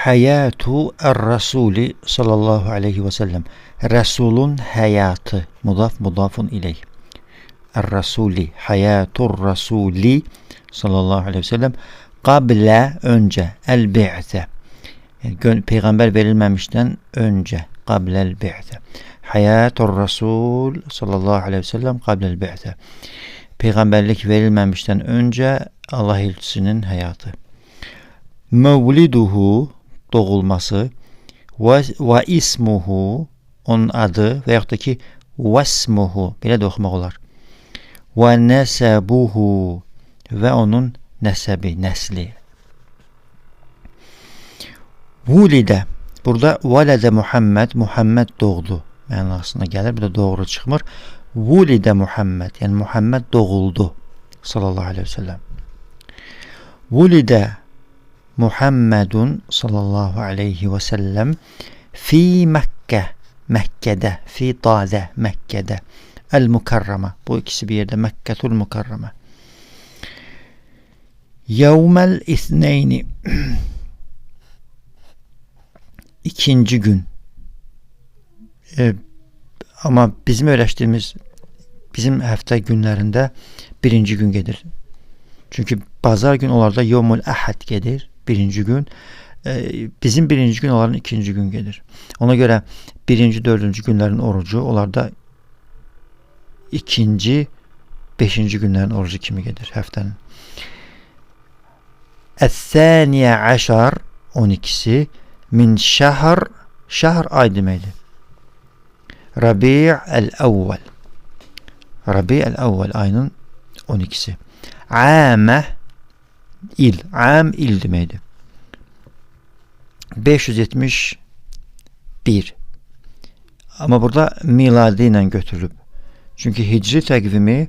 Hayatu er-Rasuli sallallahu aleyhi ve sellem. Resulun hayatı. Mudafun ileyh. Er-Rasuli. Hayatur Rasuli sallallahu aleyhi ve sellem. Kable önce. El-bi'te. Yani peygamber verilmemişten önce. Kablel bi'te. Hayatur Rasul sallallahu aleyhi ve sellem. Kablel bi'te. Peygamberlik verilmemişten önce Allah elçisinin hayatı. Mevliduhu doğulması ve ismuhu onun adı veyahut da ki vesmuhu belə də oxumaq olar. Ve nesebuhu ve onun nesebi, nesli. Vulide burada velede Muhammed doğdu mənasına gəlir. Bu da doğru çıxmır. Vulide Muhammed yani Muhammed doğuldu sallallahu aleyhi ve sellem. Vulide Muhammedun sallallahu aleyhi ve sellem fi Mekke, Mekke'de, fi Tade, Mekke'de, el Mukarreme, bu ikisi bir yerde, Mekketul Mukarreme. Yevmel İthneyni, ikinci gün. Ama bizim öğreştiğimiz, bizim hafta günlerinde birinci gün gelir. Çünkü pazar gün onlarda Yevmul Ahad gelir. Birinci gün. Bizim birinci gün onların ikinci gün gelir. Ona göre birinci, dördüncü günlerin orucu onlarda ikinci, beşinci günlerin orucu kimi gelir haftanın. Es-saniye aşar 12'si min şahr ay demeydi. Rabi'el-evvel. Rabi'el-evvel ayının 12'si. Ame il. Am il demeydi. 571. Ama burada miladi ile götürülüp. Çünkü hicri takvimi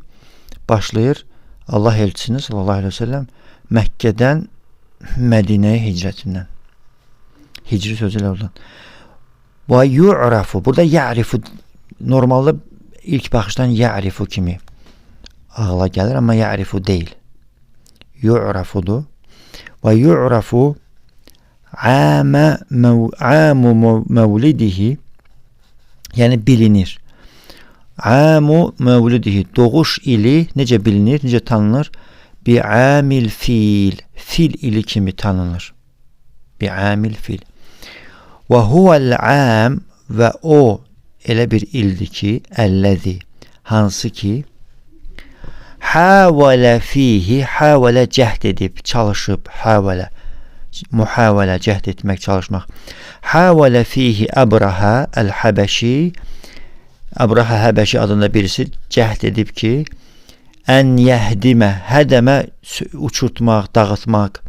başlayır Allah elçisini sallallahu aleyhi ve sellem Mekke'den Medine'ye hicretinden. Hicri sözüyle oradan. Ve yu'rafu. Burada ya'rifu. Normalde ilk bakıştan ya'rifu kimi ağla gelir ama ya'rifu değil. Yu'rafudu. Ve yu'rafu amu mevlidihi yani bilinir. Amu mevlidihi doğuş ili nece bilinir, nece tanınır? Bi'amil fiil. Fil ili kimi tanınır? Bi'amil fiil. Ve huvel am ve o ele bir ildi ki ellezi hansı ki havale fihi havale cehd edip çalışıp havale muhavele cehd etmek çalışmak havale fihi Abraha el-Habeşi Abraha Habeşi adında birisi cehd edip ki en yehdime hedeme uçurtmak dağıtmak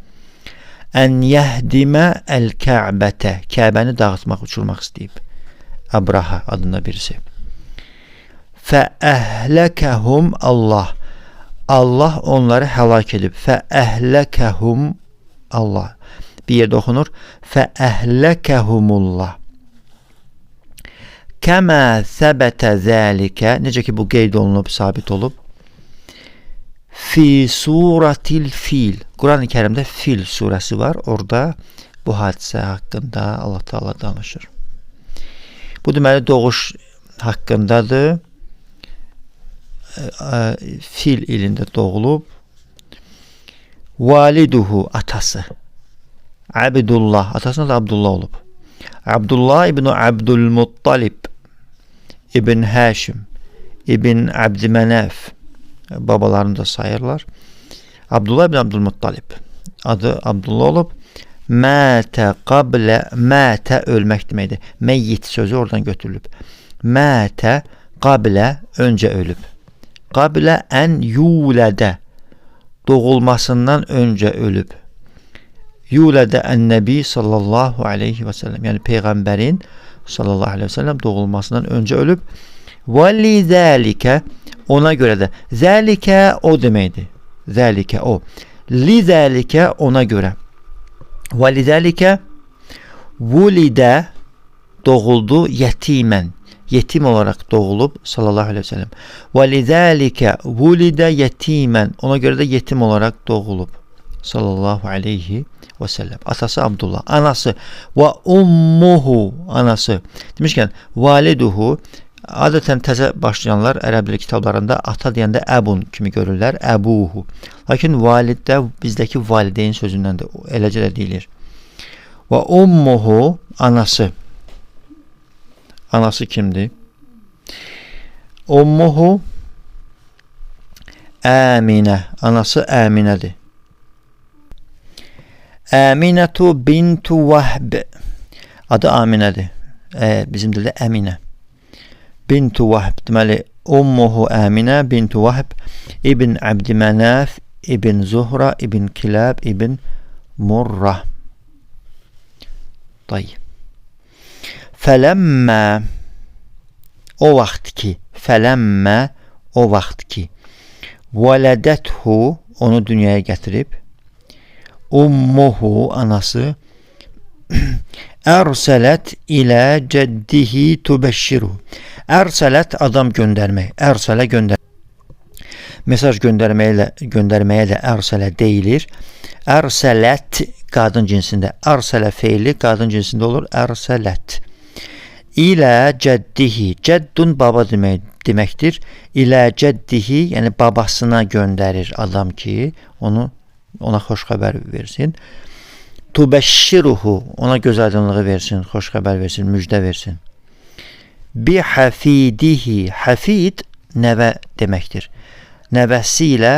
en yehdime el-Ka'bete Kabe'ni dağıtmak uçurmak isteyip Abraha adında birisi fe ehlekehum Allah onları helak edip fe ehlekehum Allah bir yerde okunur fe ehlekehumullah kema sebete zalike nece ki bu qeyd olunup sabit olup fi suratil fil Kur'an-ı Kerim'de Fil suresi var. Orada bu hadise hakkında Allah Teala danışır. Bu deməli doğuş hakkındadır. Fil ilində doğulub. Validuhu atası. Abdullah atasının da Abdullah olub. Abdullah ibn Abdülmuttalib ibn Haşim ibn Abdümenaf babalarını da sayırlar. Abdullah ibn Abdülmuttalib adı Abdullah olub. Mate ölmək deməkdir. Meyyit sözü oradan götürülüb. Mate qable önce ölüb. Qable en yulede doğulmasından önce ölüb. Yulede en nebi sallallahu aleyhi ve sellem yani peygamberin sallallahu aleyhi ve sellem doğulmasından önce ölüb. Ve li zalike ona göre de zalike o demeydi. Zalike o. Li zalike ona göre. Ve li zalike vulide doğuldu yetimen. Yetim olarak doğulup sallallahu aleyhi ve sellem. Ve lizalike vulide yetimen. Ona göre de yetim olarak doğulup sallallahu aleyhi və səlləm. Atası Abdullah, anası və ummuhu, anası. Demişkən, validuhu, adətən təzə başlayanlar ərəb dili kitablarında ata deyəndə əbun kimi görürlər, əbuhu. Lakin validdə bizdəki valideyn sözündəndir, eləcə də deyilir. Və ummuhu, anası. Anası kimdir? Ummuhu Əminə, anası Əminədir. Əminətu bintu Vahb, adı Aminədir. Bizim dildə Əminə. Bintu Vahb, deməli, ummuhu Əminə bintu Vahb ibn Abdümenaf ibn Zuhra ibn Kilab ibn Murra. Tayyib. Fələmmə, o vaxt ki, fələmmə, o vaxt ki, vələdəthu, onu dünyaya gətirib, ummuhu, anası, ərsələt ilə cəddihi tübəşşiru. Ərsələt, adam göndərmək, ərsələ göndərmək. Mesaj göndərməyə də ərsələ deyilir. Ərsələt, qadın cinsində, ərsələ feili qadın cinsində olur, ərsələt. İlə cəddihi, cəddun baba deməkdir. İlə cəddihi, yəni babasına göndərir adam ki, ona xoş xəbər versin. Tubəşşiruhu, ona göz aydınlığı versin, xoş xəbər versin, müjdə versin. Bi hafidihi, hafid nəvə deməkdir. Nəvəsi ilə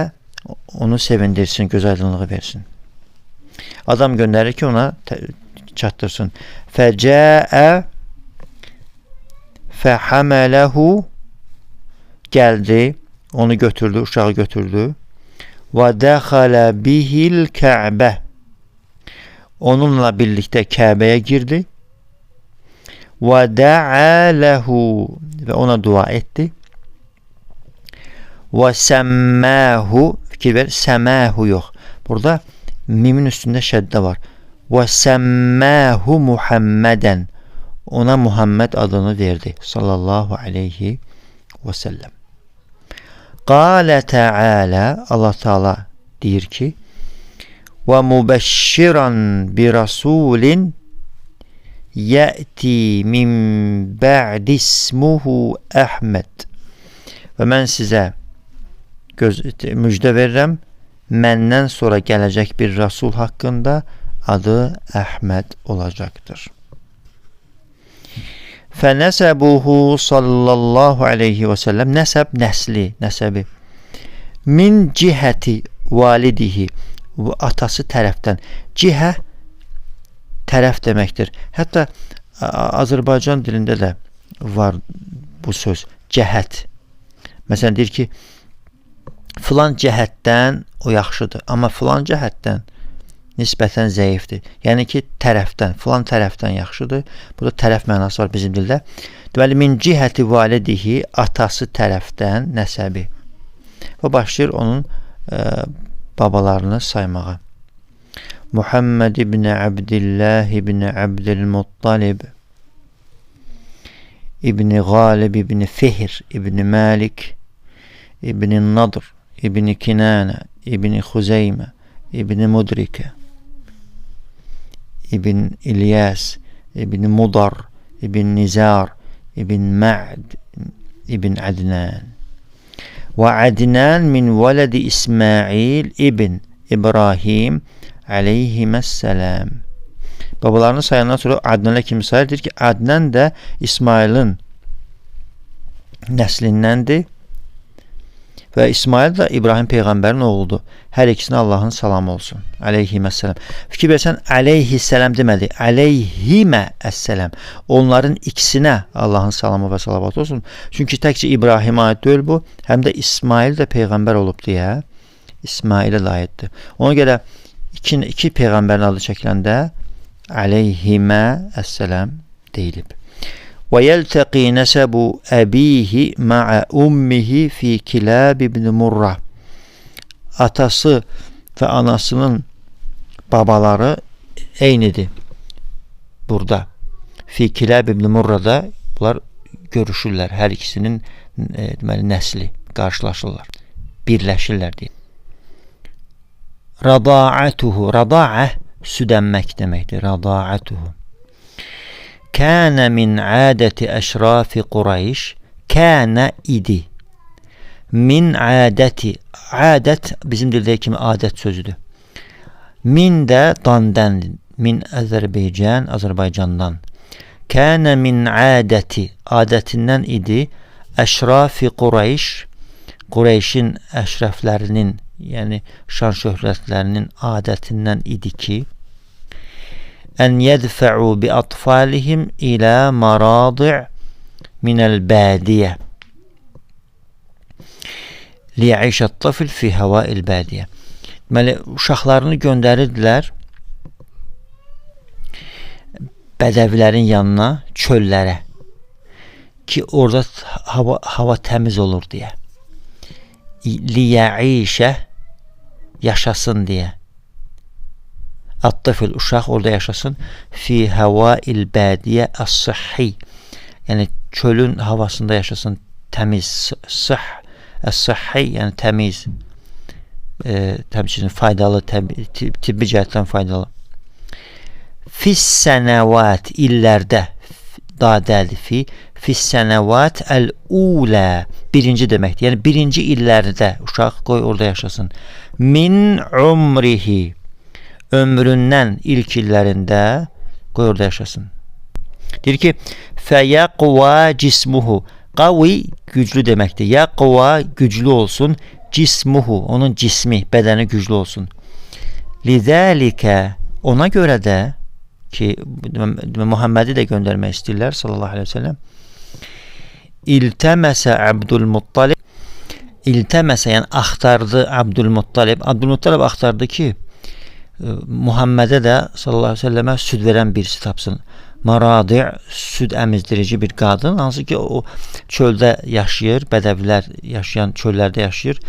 onu sevindirsin, göz aydınlığı versin. Adam göndərir ki, ona çatdırsın. Fəcəə fəhəmələhu, gəldi, onu götürdü, uşağı götürdü. Və dəxələ bihil kə'bə, onunla birlikdə Kəbəyə girdi. Və də'ələhu, və ona dua etdi. Və səmməhu, fikir ver, səməhu yox. Burada mimin üstündə şəddə var. Və səmməhu Muhammədən, ona Muhammed adını verdi. Sallallahu aleyhi və səlləm. Qalə təalə, Allah Teala deyir ki, və mübəşşiran bi rasulin yəti min ba'di ismuhu Əhməd. Və mən sizə müjdə verirəm, məndən sonra gələcək bir rasul haqqında adı Əhməd olacaqdır. Fənəsəbuhu sallallahu aleyhi və səlləm, nəsəb, nəsli, nəsəbi. Min cihəti validihi, atası tərəfdən. Cihə, tərəf deməkdir. Hətta Azərbaycan dilində də var bu söz, cəhət. Məsələn, deyir ki, filan cəhətdən o yaxşıdır, amma filan cəhətdən nisbətən zəifdir. Yəni ki, tərəfdən, filan tərəfdən yaxşıdır. Burada tərəf mənası var bizim dildə. Deməli, min cihəti validihi, atası tərəfdən nəsəbi. Və başlayır onun babalarını saymağa. Muhammed ibn Abdillah ibn Abdülmuttalib ibn Ghalib ibn Fihr ibn Malik ibn Nadr ibn Kinana ibn Xuzeymə ibn Mudrike ibn İlyas ibn Mudar ibn Nizar ibn Ma'd ibn Adnan. Və Adnan min vələdi İsmail ibn İbrahim aleyhisselam. Babalarını sayandan sonra Adnan'a kimi sayır? Deyir ki, Adnan da İsmail'in nəslindəndir. Və İsmail də İbrahim Peyğəmbərin oğludur. Hər ikisinə Allahın salamı olsun. Aleyhisselam. Fikir versən, aleyhisselam demədi. Aleyhiməssəlam. Onların ikisinə Allahın salamı və salavatı olsun. Çünki təkcə İbrahimə aid deyil bu, həm də İsmail də Peyğəmbər olub deyə İsmailə də aiddir. Ona görə iki Peyğəmbərin adı çəkiləndə aleyhiməssəlam deyilib. وَيَلْتَقِي نَسَبُ أَب۪يهِ مَعَ أُمِّهِ فِي كِلَابِ ibn Murra. Atası və anasının babaları eynidir. Burada. Fi Kilab ibn Murra'da bunlar görüşürlər. Hər ikisinin deməli, nəsli qarşılaşırlar. Birləşirlər deyə. Rada'atuhu. Rada'a süd emmek demektir. Rada'atuhu. Kâne min âdeti eşrafi Kureyş. Kâne idi. Min âdeti. Adet bizim dilde kimi adet sözüdür. Min de dandan. Min Azerbaycan'dan. Kâne min âdeti. Adetinden idi. Eşrafi Kureyş. Kureyş'in eşreflerinin yani şan şöhretlerinin adetinden idi ki en yedfa'u bi atfalihim ila maradi' minel badiye li'işat tafil fi hava'il badiye. Deməli, uşaqlarını göndərirdilər bədəvilərin yanına, çöllərə ki orada hava təmiz olur deyə. Liya'işə yaşasın deyə. At-tıfl uşaq orada yaşasın. Fi hava'il badiye as-sihhi. Yəni çölün havasında yaşasın, təmiz. As-sihhi yəni təmiz. Təbii faydalı, tibbi cəhətdən faydalı. Fis-sənəvat illərdə dadəli fis-sənəvat əl-ulə birinci deməkdir. Yəni birinci illərdə uşaq qoy orada yaşasın. Min umrihi ömründən ilk illərində qoy orada yaşasın. Deyir ki fəyəqva cismuhu qavi güclü deməkdir. Yəqva güclü olsun. Cismuhu onun cismi, bədəni güclü olsun. Lidəlikə ona görə də ki Muhammədi də göndərmək istəyirlər sallallahu aleyhi ve sellem. İltəməsə Abdülmuttalib İltəməsə yəni axtardı Abdülmuttalib. Abdülmuttalib axtardı ki Muhammədə də sallallahu aleyhi ve sellemə süd verən birisi tapsın. Maradi' süd əmizdirici bir qadın, hansı ki o çöldə yaşayır, bədəvilər yaşayan çöllərdə yaşayır.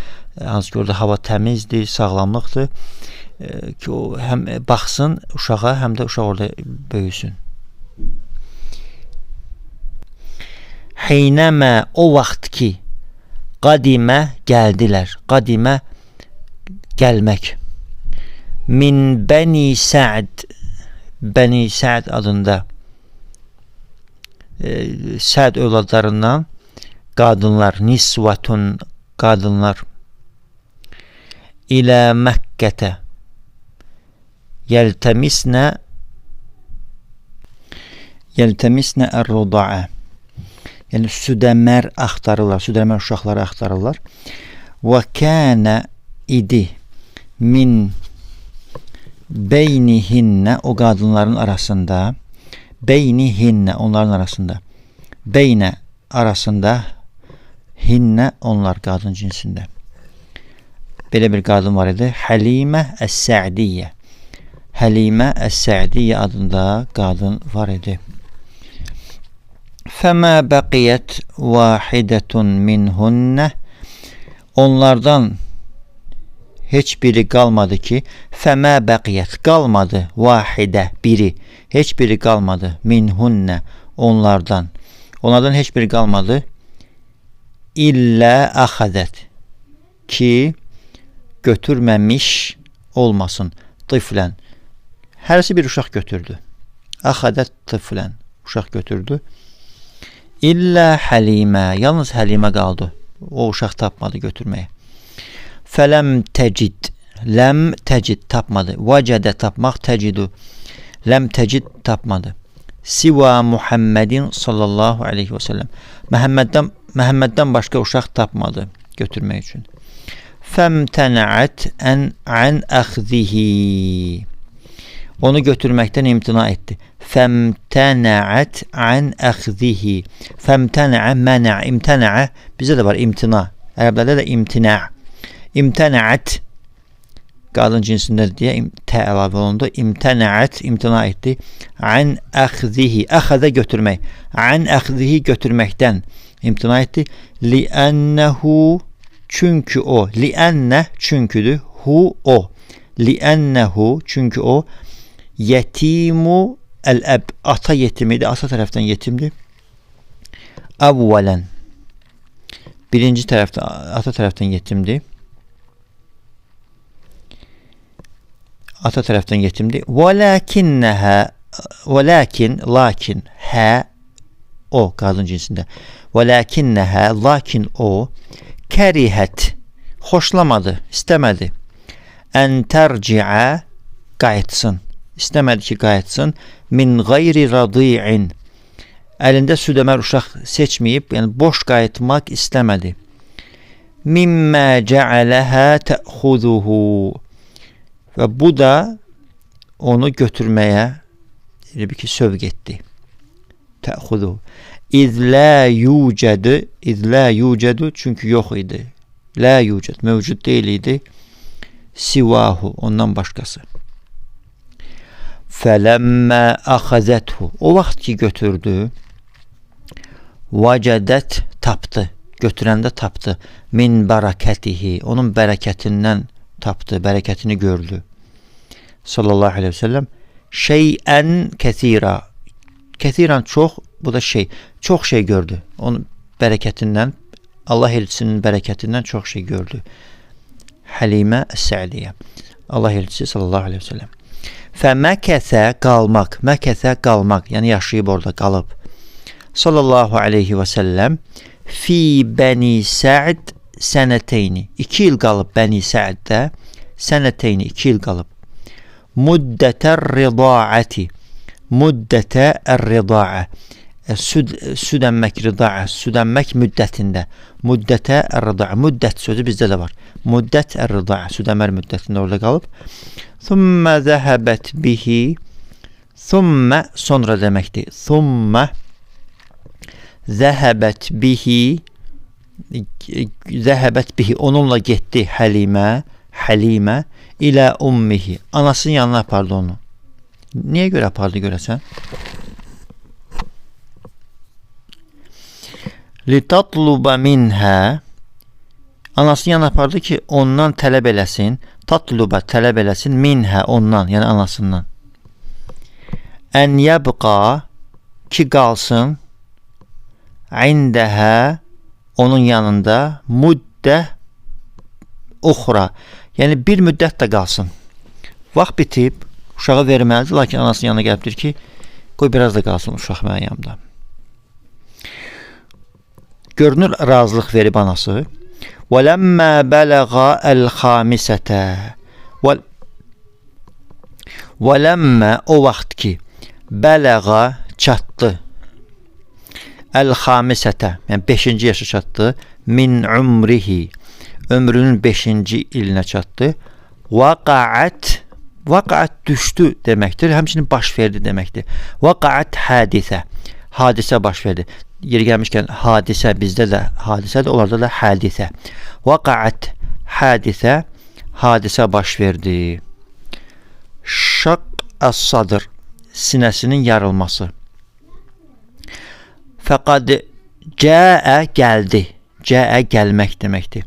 Hansı ki orada hava təmizdir, sağlamlıqdır. Ki o həm baxsın uşağa, həm də uşaq orada böyüsün. Heynəmə o vaxt ki qadimə gəldilər. Qadimə gəlmək. Min Bəni Sa'd Bəni Sa'd adında Sa'd övladlarından qadınlar, nisvatun qadınlar ilə Məkkətə yeltemisne er-ruda'a yəni südəmər axtarırlar, südəmər uşaqları axtarırlar. Və kənə idi min beynihinnə o qadınların arasında beynihinnə onların arasında beynə arasında hinnə onlar qadın cinsində belə bir qadın var idi. Həlimə əs-Sa'diyyə Həlimə əs-Sa'diyyə adında qadın var idi. Fəmə bəqiyyət vahidətun minhunnə onlardan heç biri qalmadı ki fəmə bəqiyyət qalmadı vahidə biri heç biri qalmadı minhunnə onlardan heç biri qalmadı illə əxədət ki götürməmiş olmasın tıflən hərisi bir uşaq götürdü əxədət tıflən uşaq götürdü illə Həlimə yalnız Həlimə qaldı o uşaq tapmadı götürməyə. Fələm təcid ləm təcid tapmadı. Vəcədə tapmaq təcidu. Ləm təcid tapmadı. Siva Muhammedin sallallahu aleyhi ve sellem. Məhəmməddən başqa uşaq tapmadı götürmək üçün. Fəmtənəət ən əxzihi. Onu götürməkdən imtina etdi. Fəmtənəət ən əxzihi. Fəmtənəə mənə imtənəə bizə də var imtina. Ərəblərdə də imtina. İmtənəət qadın cinsindədir deyə tə əlavə olundu. İmtənəət imtina etdi. Ən əxzihi əxədə götürmək. Ən əxzihi götürməkdən imtina etdi. Liənnəhu çünki o. Liənnə çünküdür. Hu o. Liənnəhu çünki o. Yetimu əl-əb ata yetimidir. Ata tərəfdən yetimdir. Əvvələn birinci tərəfdən ata tərəfdən yetimdir. ata tərəfdən yetimdir. Lakin hə o qadın cinsində. Velakinnəhə lakin o kərihət xoşlamadı, istəmədi. Ən tərciə qayıtsın. İstəmədi ki, qayıtsın. Min qeyri radi'in. Əlində südəmər uşaq seçməyib, yəni boş qayıtmaq istəmədi. Mimmə cəaləhə təxuduhu. Və bu da onu götürməyə sövq etdi. Təxuduhu. İz la yucədu çünki yox idi. La yucəd, mövcud deyil idi. Sivahu, ondan başqası. Fələmmə əxəzəthu. O vaxt ki götürdü, vəcədət tapdı. Götürəndə tapdı. Min bərəkətihi. Onun bərəkətindən tapdı, bərəkətini gördü. Sallallahu aleyhi ve sellem. Şeyən kəthira. Kəthiran çox, bu da şey. Çox şey gördü. Onun bərəkətindən, Allah elçisinin bərəkətindən çox şey gördü. Həlimə Əs-Sə'diyyə. Allah elçisi sallallahu aleyhi ve sellem. Fəməkəsə qalmaq, yəni yaşayıb orada qalıb. Sallallahu aleyhi ve sellem fi Bəni Sə'd sənəteyni. 2 il qalıb Bəni Sə'ddə. Sənəteyni, 2 il qalıb. Muddətər ridaəti. Muddətər ridaə. Südənmək ridaə. Südənmək müddətində. Muddətər ridaə. Müddət sözü bizdə də var. Muddətər ridaə. Südənmər müddətində orada qalıb. Thumma zəhəbət bihi. Thumma sonra deməkdir. Thumma zəhəbət bihi. Zəhəbət bihi. Onunla getdi Həlimə ilə ummihi. Anasının yanına apardı onu. Niyə görə apardı görəsən? Litatluba minhə. Anasının yanına apardı ki, ondan tələb eləsin. Tatluba tələb eləsin. Minhə ondan, yəni anasından. Ən yəbqa ki qalsın. İndəhə onun yanında müddə uxra. Yəni bir müddət də qalsın. Vaxt bitib, uşağı verməlidir, lakin anasının yanına gəlibdir ki, qoy biraz da qalsın uşaq mənim yanımda. Görünür, razılıq verib anası. وَلَمَّا بَلَغَ الْخَامِسَةَ وَلَمَّا o vaxt ki bələğa çatdı. Əl-xamisətə, yəni 5-ci yaşa çatdı. Min umrihi, ömrünün 5-ci ilinə çatdı. Vaqa'at düşdü deməkdir. Həmçinin baş verdi deməkdir. Vaqa'at hadisə, hadisə baş verdi. Yeri gəlmişkən hadisə bizdə də hadisədir, onlarda da hadisə. Vaqa'at hadisə, hadisə baş verdi. Şaq as-sadr, sinəsinin yarılması. Fəqad cəə gəldi. Cəə gəlmək deməkdir.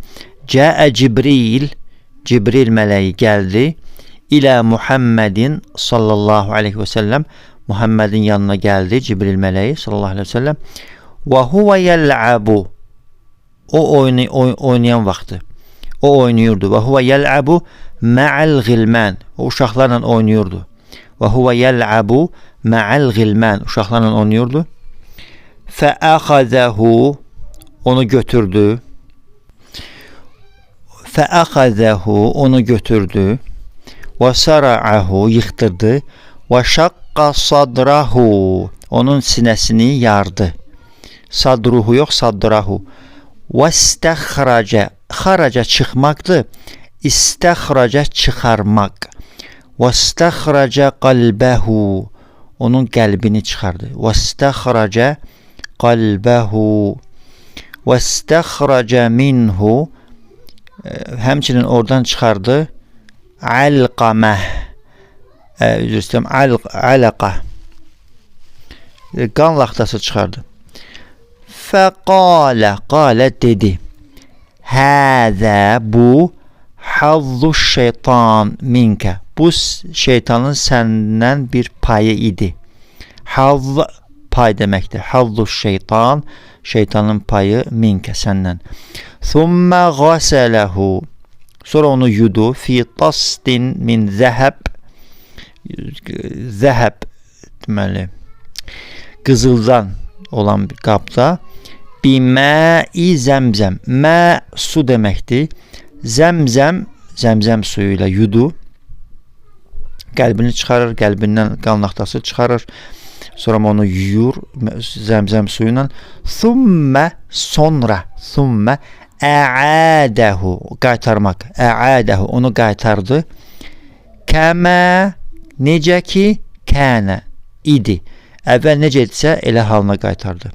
Cəə Cibril mələyi gəldi. İlə Muhammedin sallallahu aleyhi ve sellem. Muhammedin yanına gəldi Cibril mələyi sallallahu aleyhi ve sellem. Və huvə yəl'abu. O oynayan vaxtı. O oynayırdı. Və huvə yəl'abu mə'əl gilmən. O uşaqlarla oynayırdı. Və huvə yəl'abu mə'əl gilmən. Uşaqlarla oynayırdı. Fəəxəzəhu, onu götürdü. Fəəxəzəhu, onu götürdü. Və sara'ahu, yıxdırdı. Və şaqqa sadrahu, onun sinəsini yardı. Sadruhu yox, sadrahu. Və istəxracə, xaraca çıxmaqdır. İstəxracə çıxarmaq. Və istəxracə qalbəhu, onun qəlbini çıxardı. Və istəxracə qalbəhu və istəxracə minhu, həmçinin oradan çıxardı alqamə, üzr istəyirəm, alaqa, qan laxtası çıxardı. Fəqalə dedi, həzə bu hazzu şeytan minkə, bu şeytanın səndən bir payı idi. Hazz pay deməkdir. Hazzu şeytan, şeytanın payı minkə səndən. Thumma ghasələhu, sonra onu yudu fi tasdin min zəhəb, zəhəb deməli qızıldan olan bir qabda bimə'i zəmzəm. Mə su deməkdir. Zəmzəm suyu ilə yudu. Qəlbini çıxarır, qəlbindən qan laxtası çıxarır. Sonra onu yuyur zəmzəm suyu ilə. Sonra əədəhu qaytarmaq. Əədəhu onu qaytardı. Kəmə necə ki kənə idi. Əvvəl necə etsə elə halına qaytardı.